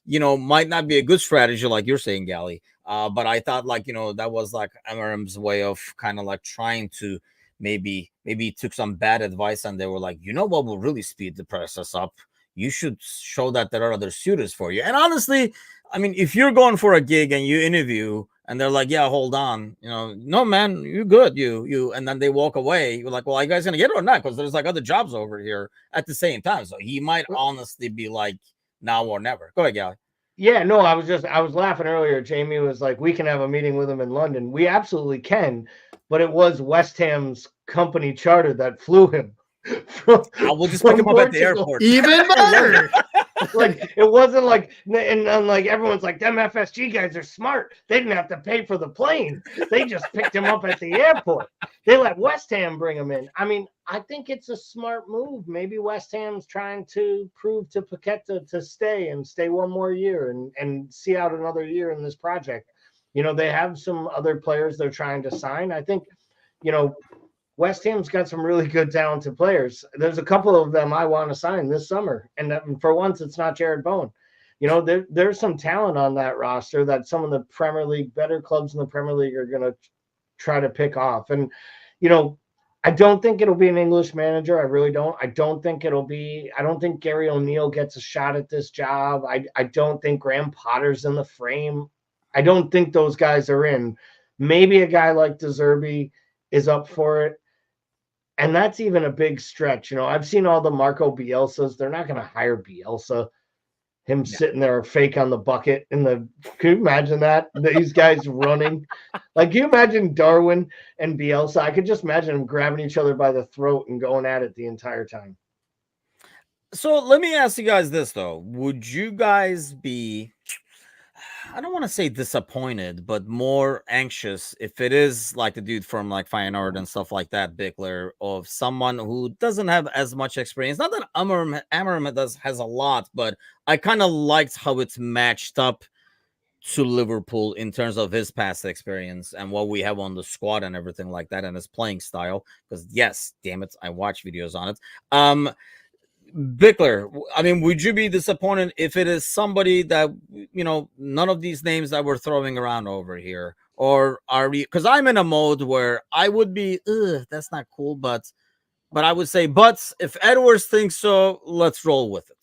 might not be a good strategy, like you're saying, Galley. But I thought that was like Amarim's way of kind of like trying to maybe he took some bad advice and they were like, what will really speed the process up? You should show that there are other suitors for you. And honestly, I mean, if you're going for a gig and you interview and they're like, yeah, hold on, no, man, you're good. You, and then they walk away. You're like, well, are you guys going to get it or not? Because there's like other jobs over here at the same time. So he might honestly be like now or never. Go ahead, Gally. Yeah, no, I was laughing earlier. Jamie was like, we can have a meeting with him in London. We absolutely can. But it was West Ham's company charter that flew him. We'll just pick him up at the airport. Even better. Like it wasn't like, and like everyone's like, them FSG guys are smart. They didn't have to pay for the plane. They just picked him up at the airport. They let West Ham bring him in. I mean, I think it's a smart move. Maybe West Ham's trying to prove to Paqueta to stay one more year and see out another year in this project. They have some other players they're trying to sign. I think, West Ham's got some really good talented players. There's a couple of them I want to sign this summer. And for once, it's not Jared Bowen. There's some talent on that roster that some of the Premier League, better clubs in the Premier League are going to try to pick off. And, I don't think it'll be an English manager. I really don't. I don't think Gary O'Neill gets a shot at this job. I don't think Graham Potter's in the frame. I don't think those guys are in. Maybe a guy like De Zerbi is up for it. And that's even a big stretch. I've seen all the Marco Bielsas. They're not going to hire Bielsa. Him sitting there fake on the bucket can you imagine that? These guys running. Like, can you imagine Darwin and Bielsa? I could just imagine them grabbing each other by the throat and going at it the entire time. So let me ask you guys this, though. Would you guys be, I don't want to say disappointed, but more anxious if it is like the dude from like Feyenoord and stuff like that, Bickler, of someone who doesn't have as much experience? Not that Amarim has a lot, but I kind of liked how it's matched up to Liverpool in terms of his past experience and what we have on the squad and everything like that, and his playing style. Because yes, damn it, I watch videos on it. Bickler, I mean, would you be disappointed if it is somebody that, none of these names that we're throwing around over here, or are we? Because I'm in a mode where I would be, ugh, that's not cool, but I would say, but if Edwards thinks so, let's roll with it.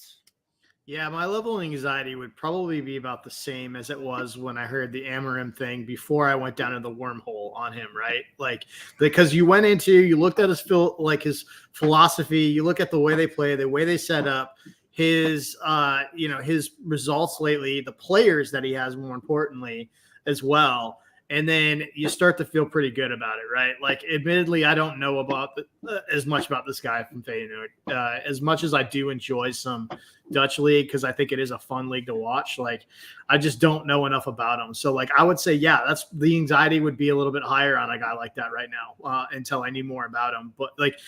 Yeah, my level of anxiety would probably be about the same as it was when I heard the Amarim thing before I went down in the wormhole on him, right? Like, because you looked at his philosophy, you look at the way they play, the way they set up, his his results lately, the players that he has, more importantly, as well. And then you start to feel pretty good about it, right? Like, admittedly, I don't know about as much about this guy from Feyenoord, as much as I do enjoy some Dutch league, because I think it is a fun league to watch. Like, I just don't know enough about him. So, like, I would say, yeah, that's the anxiety would be a little bit higher on a guy like that right now, until I knew more about him. But like,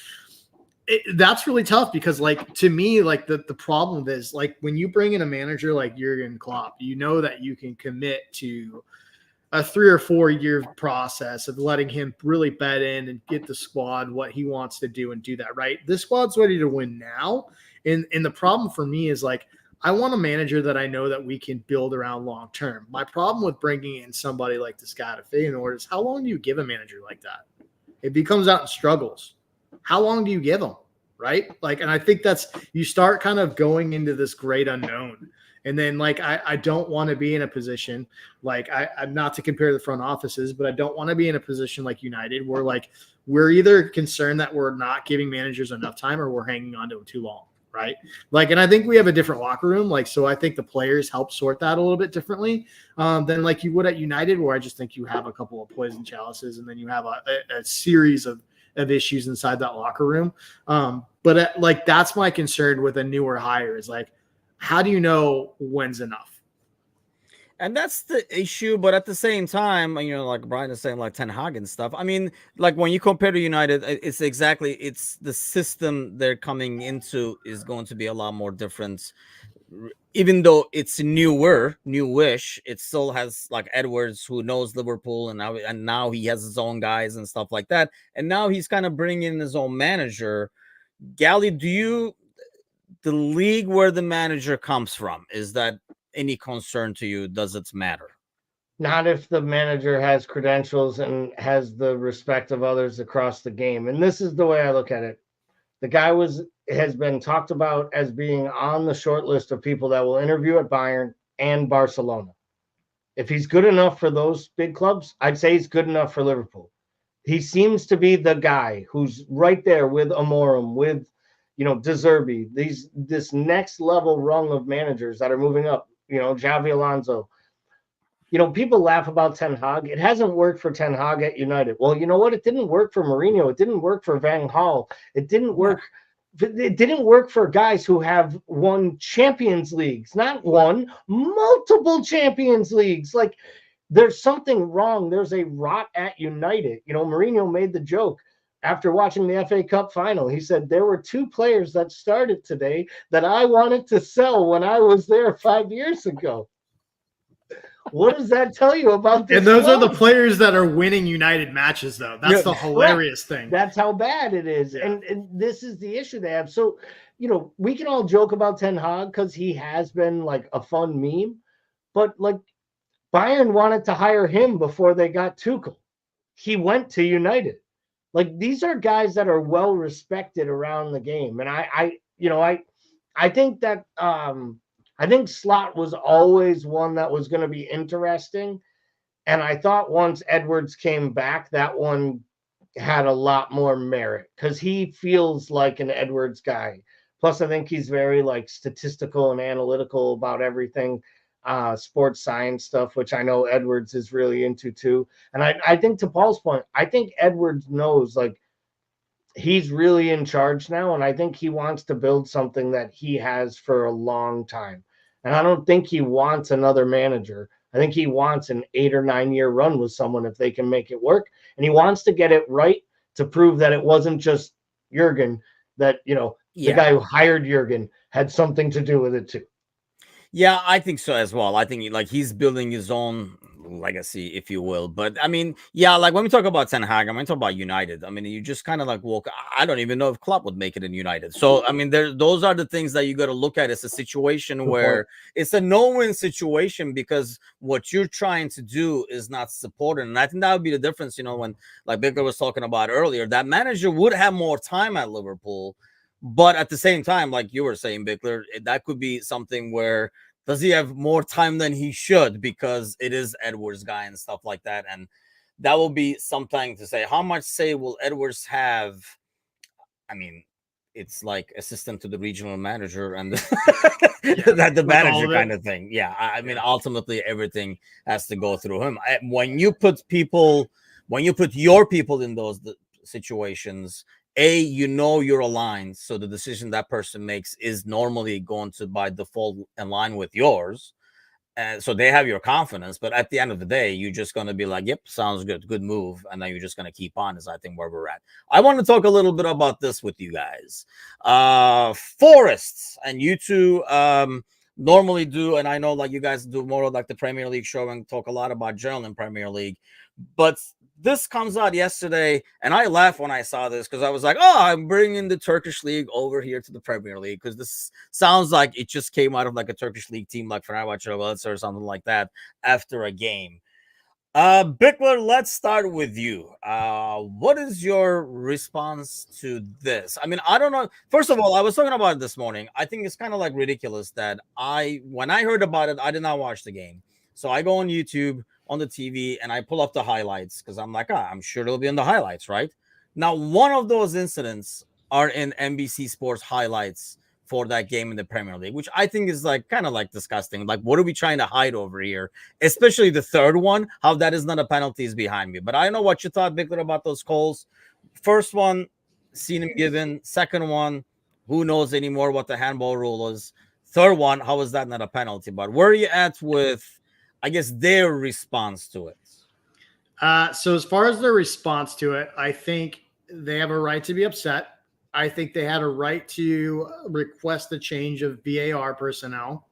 that's really tough because, like, to me, like the problem is, like, when you bring in a manager like Jurgen Klopp, you know that you can commit to a 3 or 4 year process of letting him really bet in and get the squad what he wants to do and do that, right? This squad's ready to win now. And the problem for me is, like, I want a manager that I know that we can build around long term. My problem with bringing in somebody like this guy to Feyenoord is, how long do you give a manager like that? If he comes out and struggles, how long do you give him, right? Like, and I think that's, you start kind of going into this great unknown. And then, like, I don't want to be in a position, like, I'm not to compare the front offices, but I don't want to be in a position like United where, like, we're either concerned that we're not giving managers enough time or we're hanging on to them too long, right? Like, and I think we have a different locker room. Like, so I think the players help sort that a little bit differently than like you would at United, where I just think you have a couple of poison chalices and then you have a series of issues inside that locker room. But like, that's my concern with a newer hire is, like, how do you know when's enough? And that's the issue. But at the same time, you know, like Brian is saying, like Ten Hag and stuff. I mean, like when you compare to United, it's the system they're coming into is going to be a lot more different. Even though it's newish, it still has like Edwards, who knows Liverpool, and now he has his own guys and stuff like that. And now he's kind of bringing in his own manager. Gally, the league where the manager comes from, is that any concern to you? Does it matter? Not if the manager has credentials and has the respect of others across the game. And this is the way I look at it. The guy has been talked about as being on the short list of people that will interview at Bayern and Barcelona. If he's good enough for those big clubs, I'd say he's good enough for Liverpool. He seems to be the guy who's right there with Amorim, with, De Zerbi, this next level rung of managers that are moving up, Xavi Alonso. People laugh about Ten Hag. It hasn't worked for Ten Hag at United. Well, you know what? It didn't work for Mourinho. It didn't work for Van Gaal. It didn't work. It didn't work for guys who have won Champions Leagues, not one, multiple Champions Leagues. Like, there's something wrong. There's a rot at United. Mourinho made the joke after watching the FA Cup final. He said, there were 2 players that started today that I wanted to sell when I was there 5 years ago. What does that tell you about this? And those are the players that are winning United matches, though. That's the hilarious thing. That's how bad it is. Yeah. And this is the issue they have. So, we can all joke about Ten Hag because he has been like a fun meme. But, like, Bayern wanted to hire him before they got Tuchel. He went to United. Like, these are guys that are well respected around the game. And I think that I think Slot was always one that was going to be interesting. And I thought once Edwards came back, that one had a lot more merit because he feels like an Edwards guy. Plus, I think he's very, like, statistical and analytical about everything, sports science stuff, which I know Edwards is really into too. And I think, to Paul's point, I think Edwards knows, like, he's really in charge now. And I think he wants to build something that he has for a long time. And I don't think he wants another manager. I think he wants an 8 or 9 year run with someone if they can make it work. And he wants to get it right to prove that it wasn't just Jurgen, that, the guy who hired Jurgen had something to do with it too. Yeah, I think so as well. I think, like, he's building his own legacy, if you will. But I mean, yeah, like when we talk about Ten Hag, I mean, talk about United. I mean, you just kind of like walk. I don't even know if Klopp would make it in United. So I mean, those are the things that you got to look at. It's a situation where it's a no-win situation because what you're trying to do is not supported, and I think that would be the difference. You know, when like Victor was talking about earlier, that manager would have more time at Liverpool, but at the same time, like you were saying, Bickler, that could be something where does he have more time than he should because it is Edwards' guy and stuff like that, and that will be something to say. How much say will Edwards have? I mean, it's like assistant to the regional manager and that the manager kind of thing. Yeah, I mean, ultimately everything has to go through him. When you put your people in those situations, you know you're aligned, so the decision that person makes is normally going to by default align with yours, and so they have your confidence. But at the end of the day, you're just going to be like, yep, sounds good move, and then you're just going to keep on. Is I think where we're at. I want to talk a little bit about this with you guys. Forest and you two normally do, and I know like you guys do more of like the Premier League show and talk a lot about general in Premier League, but this comes out yesterday, and I laughed when I saw this because I was like, oh, I'm bringing the Turkish League over here to the Premier League because this sounds like it just came out of like a Turkish League team like Fenerbahce or something like that after a game. Bickler, let's start with you. What is your response to this? I mean, I don't know. First of all, I was talking about it this morning. I think it's kind of like ridiculous that when I heard about it, I did not watch the game. So I go on YouTube on the TV and I pull up the highlights because I'm like, I'm sure it'll be in the highlights, right? Now, one of those incidents are in NBC Sports highlights for that game in the Premier League, which I think is like kind of like disgusting. Like, what are we trying to hide over here? Especially the third one, how that is not a penalty is behind me. But I don't know what you thought, Bickler, about those calls. First one, seen him given. Second one, who knows anymore what the handball rule is. Third one, how is that not a penalty? But where are you at with, I guess, their response to it? So as far as their response to it, I think they have a right to be upset. I think they had a right to request the change of VAR personnel,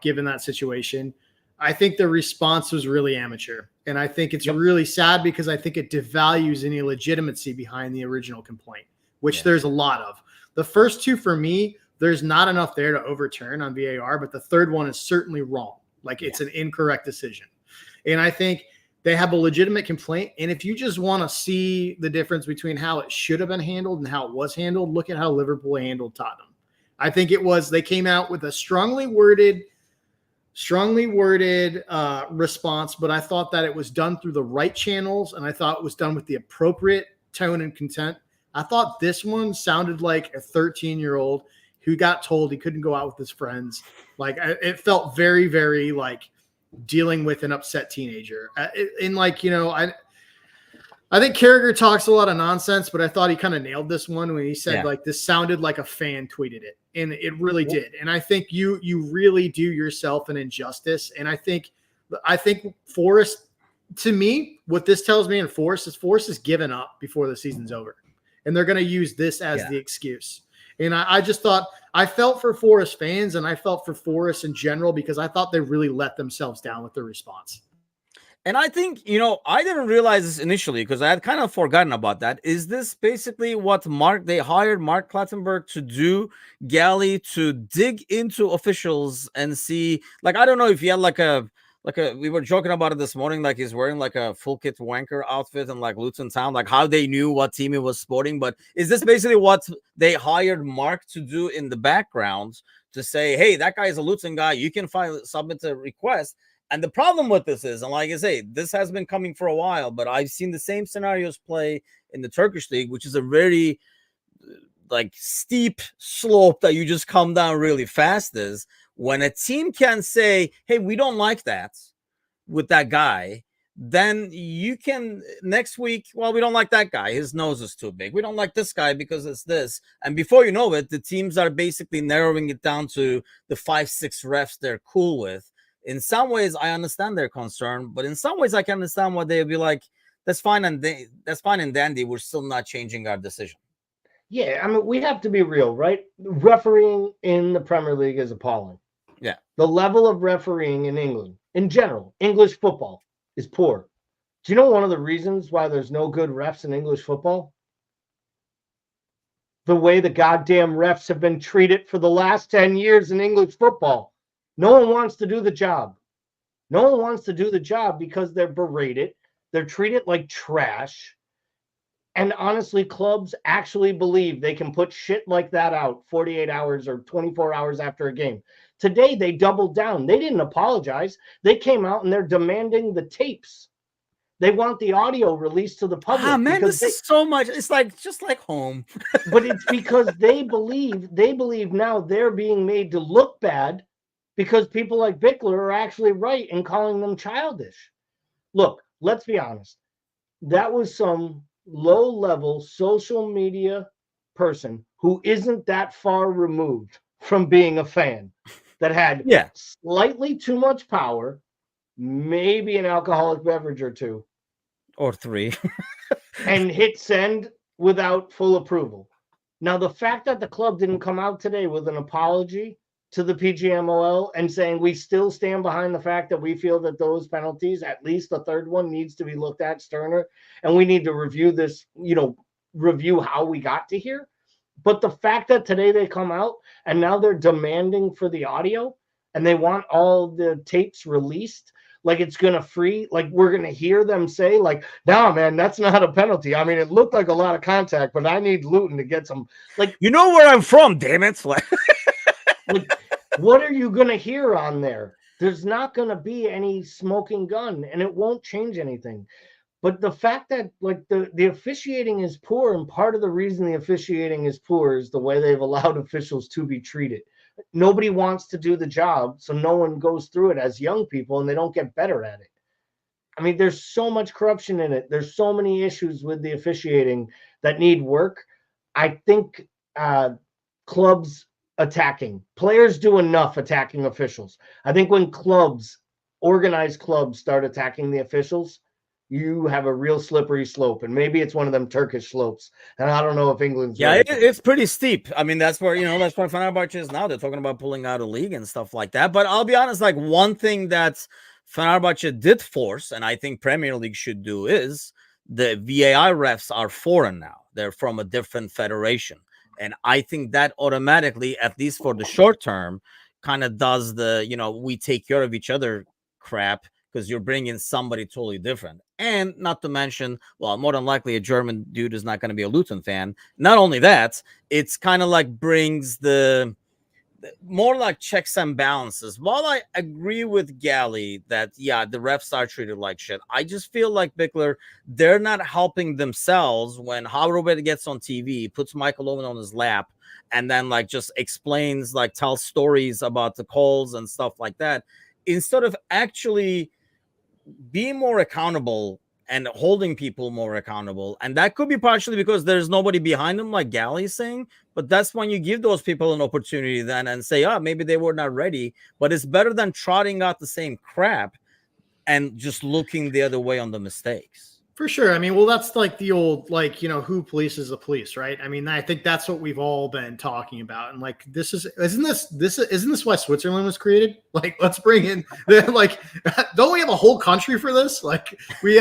given that situation. I think the response was really amateur. And I think it's really sad because I think it devalues any legitimacy behind the original complaint, which there's a lot of. The first two, for me, there's not enough there to overturn on VAR, but the third one is certainly wrong. Like it's an incorrect decision. And I think they have a legitimate complaint. And if you just want to see the difference between how it should have been handled and how it was handled, look at how Liverpool handled Tottenham. I think they came out with a strongly worded response, but I thought that it was done through the right channels. And I thought it was done with the appropriate tone and content. I thought this one sounded like a 13-year-old who got told he couldn't go out with his friends. Like it felt very, very like dealing with an upset teenager. I think Carragher talks a lot of nonsense, but I thought he kind of nailed this one when he said like this sounded like a fan tweeted it, and it really did. And I think you really do yourself an injustice. And I think Forrest, to me, what this tells me in Forrest is given up before the season's over, and they're going to use this as the excuse. And I just thought I felt for Forest fans and I felt for Forest in general because I thought they really let themselves down with their response. And I think, I didn't realize this initially because I had kind of forgotten about that. Is this basically what they hired Mark Clattenburg to do, Gally, to dig into officials and see, like, I don't know if he had we were joking about it this morning, like he's wearing like a full kit wanker outfit and like Luton Town, like how they knew what team he was sporting. But is this basically what they hired Mark to do in the background to say, hey, that guy is a Luton guy, you can submit a request? And the problem with this is, and like I say, this has been coming for a while, but I've seen the same scenarios play in the Turkish league, which is a very like steep slope that you just come down really fast is when a team can say, hey, we don't like that with that guy, then you can next week, well, we don't like that guy. His nose is too big. We don't like this guy because it's this. And before you know it, the teams are basically narrowing it down to the 5-6 refs they're cool with. In some ways, I understand their concern, but in some ways, I can understand why they'd be like, that's fine and dandy. We're still not changing our decision. Yeah, I mean, we have to be real, right? Refereeing in the Premier League is appalling. Yeah. The level of refereeing in England in general, English football is poor. Do you know one of the reasons why there's no good refs in English football? The way the goddamn refs have been treated for the last 10 years in English football. No one wants to do the job. No one wants to do the job because they're berated. They're treated like trash. And honestly, clubs actually believe they can put shit like that out 48 hours or 24 hours after a game. Today, they doubled down. They didn't apologize. They came out and they're demanding the tapes. They want the audio released to the public. Ah, man, this is so much. It's like just like home. But it's because they believe now they're being made to look bad because people like Bickler are actually right in calling them childish. Look, let's be honest. That was some low-level social media person who isn't that far removed from being a fan that had slightly too much power, maybe an alcoholic beverage or two. Or 3. And hit send without full approval. Now, the fact that the club didn't come out today with an apology to the PGMOL and saying we still stand behind the fact that we feel that those penalties, at least the third one, needs to be looked at sterner, and we need to review this, review how we got to here. But the fact that today they come out and now they're demanding for the audio and they want all the tapes released, like it's going to free, like we're going to hear them say, like, nah, man, that's not a penalty. I mean, it looked like a lot of contact, but I need Luton to get some, like, you know where I'm from, damn it. Like, what are you going to hear on there? There's not going to be any smoking gun, and it won't change anything. But the fact that, like, the officiating is poor, and part of the reason the officiating is poor is the way they've allowed officials to be treated. Nobody wants to do the job, so no one goes through it as young people, and they don't get better at it. I mean, there's so much corruption in it. There's so many issues with the officiating that need work. I think clubs attacking. Players do enough attacking officials. I think when organized clubs start attacking the officials, you have a real slippery slope, and maybe it's one of them Turkish slopes. And I don't know if England's it's pretty steep. I mean, that's where Fenerbahce is now. They're talking about pulling out a league and stuff like that. But I'll be honest, like one thing that Fenerbahce did force, and I think Premier League should do, is the VAR refs are foreign now. They're from a different federation. And I think that automatically, at least for the short term, kind of does the, we take care of each other crap, because you're bringing somebody totally different. And not to mention, well, more than likely a German dude is not going to be a Luton fan. Not only that, it's kind of like brings the more like checks and balances. While I agree with Gally that, the refs are treated like shit, I just feel like Bickler, they're not helping themselves when Robert gets on TV, puts Michael Owen on his lap, and then like just explains, like tells stories about the calls and stuff like that, instead of actually being more accountable and holding people more accountable. And that could be partially because there's nobody behind them, like Gally's saying. But that's when you give those people an opportunity then and say, maybe they were not ready. But it's better than trotting out the same crap and just looking the other way on the mistakes. For sure. I mean, well, that's like the old, like, who polices the police, right? I mean, I think that's what we've all been talking about. And like, isn't this why Switzerland was created? Like, let's bring in like, don't we have a whole country for this? Like we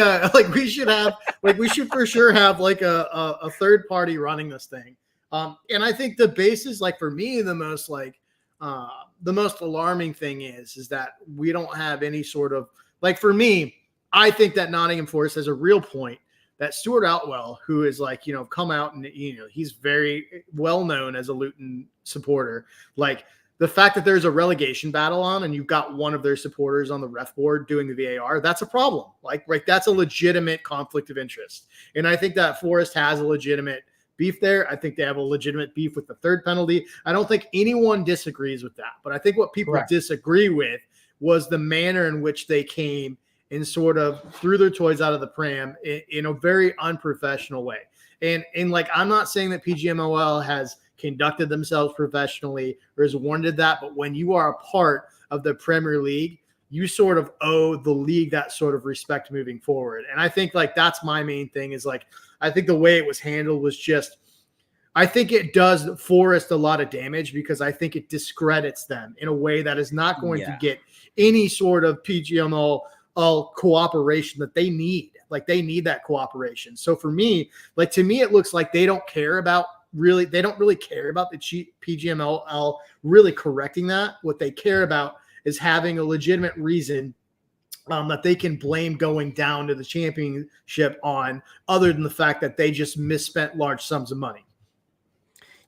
should for sure have like a third party running this thing. And I think the basis, like for me, the most alarming thing is that we don't have any sort of, like, for me, I think that Nottingham Forest has a real point that Stuart Outwell, who is like, come out and, he's very well known as a Luton supporter. Like the fact that there's a relegation battle on and you've got one of their supporters on the ref board doing the VAR, that's a problem. Like, right, that's a legitimate conflict of interest. And I think that Forest has a legitimate beef there. I think they have a legitimate beef with the third penalty. I don't think anyone disagrees with that. But I think what people disagree with was the manner in which they came and sort of threw their toys out of the pram in a very unprofessional way. And like, I'm not saying that PGMOL has conducted themselves professionally or has warranted that, but when you are a part of the Premier League, you sort of owe the league that sort of respect moving forward. And I think like that's my main thing is like, I think the way it was handled was just, I think it does Forest a lot of damage because I think it discredits them in a way that is not going to get any sort of PGMO cooperation that they need. Like they need that cooperation. So for me, like to me, it looks like they don't really care about the PGMOL really correcting that. What they care about is having a legitimate reason that they can blame going down to the championship on, other than the fact that they just misspent large sums of money.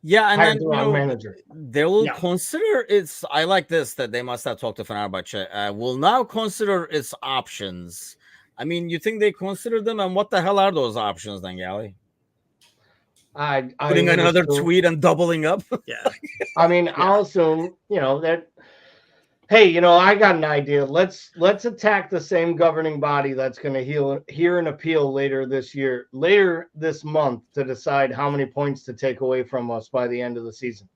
Yeah, and then manager. They will consider its. I like this that they must have talked to Fenerbahce. Will now consider its options. I mean, you think they consider them, and what the hell are those options, then, Gally? Putting another tweet and doubling up. Yeah, I mean, I'll assume that. Hey, I got an idea. Let's attack the same governing body that's going to hear an appeal later this month to decide how many points to take away from us by the end of the season.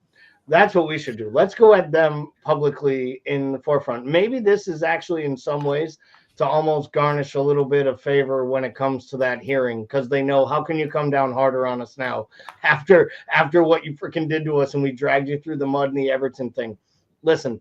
That's what we should do. Let's go at them publicly in the forefront. Maybe this is actually in some ways to almost garnish a little bit of favor when it comes to that hearing, because they know, how can you come down harder on us now after what you freaking did to us and we dragged you through the mud in the Everton thing. Listen,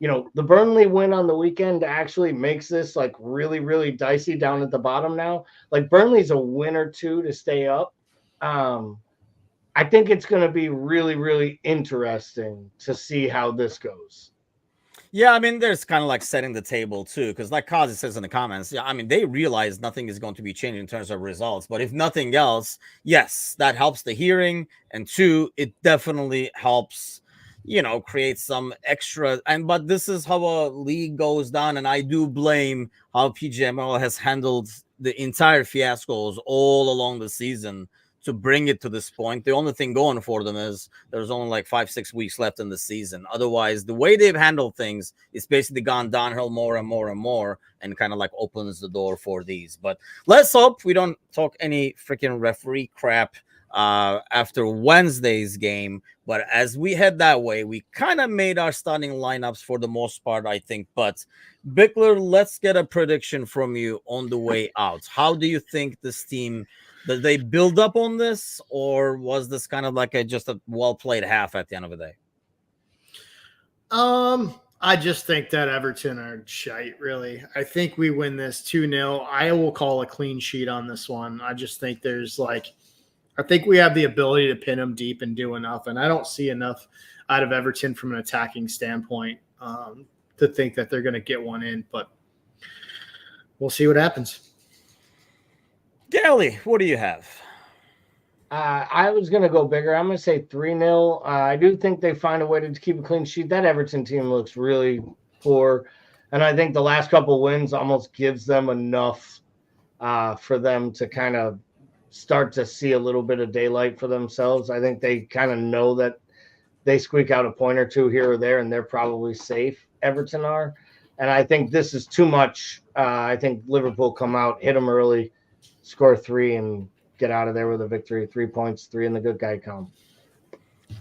the Burnley win on the weekend actually makes this like really, really dicey down at the bottom now. Like Burnley's a win or two to stay up. I think it's going to be really, really interesting to see how this goes. Yeah, I mean, there's kind of like setting the table too, because like Kazi says in the comments, I mean, they realize nothing is going to be changing in terms of results. But if nothing else, yes, that helps the hearing. And two, it definitely helps create some extra. But this is how a league goes down. And I do blame how PGML has handled the entire fiascos all along the season to bring it to this point. The only thing going for them is there's only like 5-6 weeks left in the season. Otherwise, the way they've handled things is basically gone downhill more and more and more, and kind of like opens the door for these. But let's hope we don't talk any freaking referee crap after Wednesday's game. But as we head that way, we kind of made our starting lineups for the most part, I think. But Bickler, let's get a prediction from you on the way out. How do you think this team, did they build up on this, or was this kind of like just a well-played half at the end of the day? I just think that Everton are shite, really. I think we win this 2-0. I will call a clean sheet on this one. I just think I think we have the ability to pin them deep and do enough, and I don't see enough out of Everton from an attacking standpoint to think that they're going to get one in, but we'll see what happens. Gally, what do you have? I was going to go bigger. I'm going to say 3-0. I do think they find a way to keep a clean sheet. That Everton team looks really poor, and I think the last couple wins almost gives them enough for them to kind of start to see a little bit of daylight for themselves. I think they kind of know that they squeak out a point or two here or there, and they're probably safe. Everton are. And I think this is too much. I think Liverpool come out, hit them early, score 3, and get out of there with a victory. 3 points, 3 in the good guy column.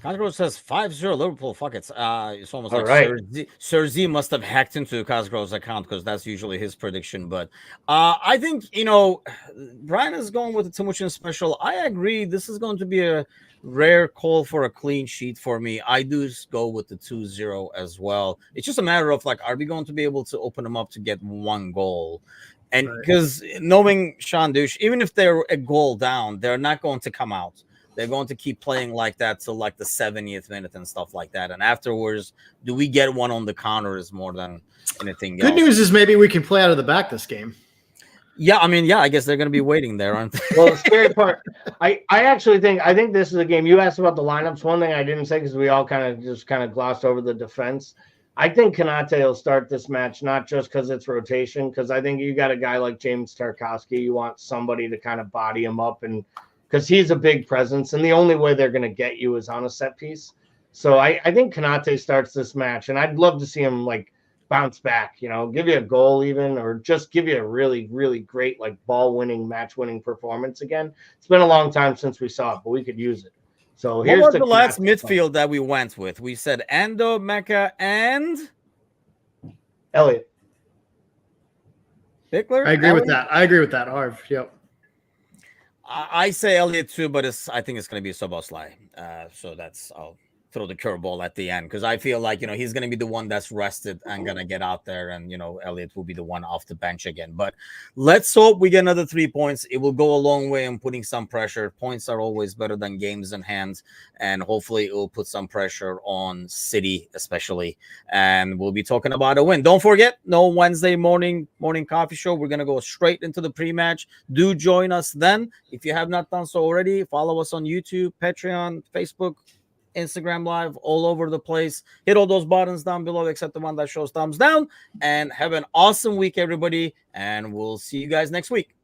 Cosgrove says 5-0 Liverpool. Fuck it. It's almost all like right. Sir Z must have hacked into Cosgrove's account, because that's usually his prediction. But I think, Brian is going with the Timuchin special. I agree. This is going to be a rare call for a clean sheet for me. I do go with the 2-0 as well. It's just a matter of like, are we going to be able to open them up to get one goal? And because knowing Sean Douche, even if they're a goal down, they're not going to come out. They're going to keep playing like that till like the 70th minute and stuff like that. And afterwards, do we get one on the counter is more than anything else. Good news is maybe we can play out of the back this game. Yeah, I mean, I guess they're going to be waiting there, aren't they? Well, the scary part, I actually think this is a game. You asked about the lineups. One thing I didn't say, because we all kind of glossed over the defense. I think Konate will start this match, not just because it's rotation, because I think you got a guy like James Tarkowski. You want somebody to kind of body him up, and because he's a big presence, and the only way they're going to get you is on a set piece. So I think Konate starts this match, and I'd love to see him like bounce back, give you a goal even, or just give you a really, really great like ball-winning, match-winning performance again. It's been a long time since we saw it, but we could use it. So here's what was the last midfield that we went with? We said Ando, Mecca, and Elliot. Bickler? I agree with that. Harv. Yep. I say Elliott too, but I think it's going to be Soboslai. So I'll throw the curveball at the end because I feel like he's going to be the one that's rested and going to get out there, and Elliott will be the one off the bench again. But let's hope we get another 3 points. It will go a long way in putting some pressure. Points are always better than games in hand, and hopefully it will put some pressure on City especially. And we'll be talking about a win. Don't forget, no Wednesday morning coffee show. We're going to go straight into the pre-match. Do join us then. If you have not done so already, follow us on YouTube, Patreon, Facebook, Instagram Live, all over the place. Hit all those buttons down below except the one that shows thumbs down. And have an awesome week, everybody. And we'll see you guys next week.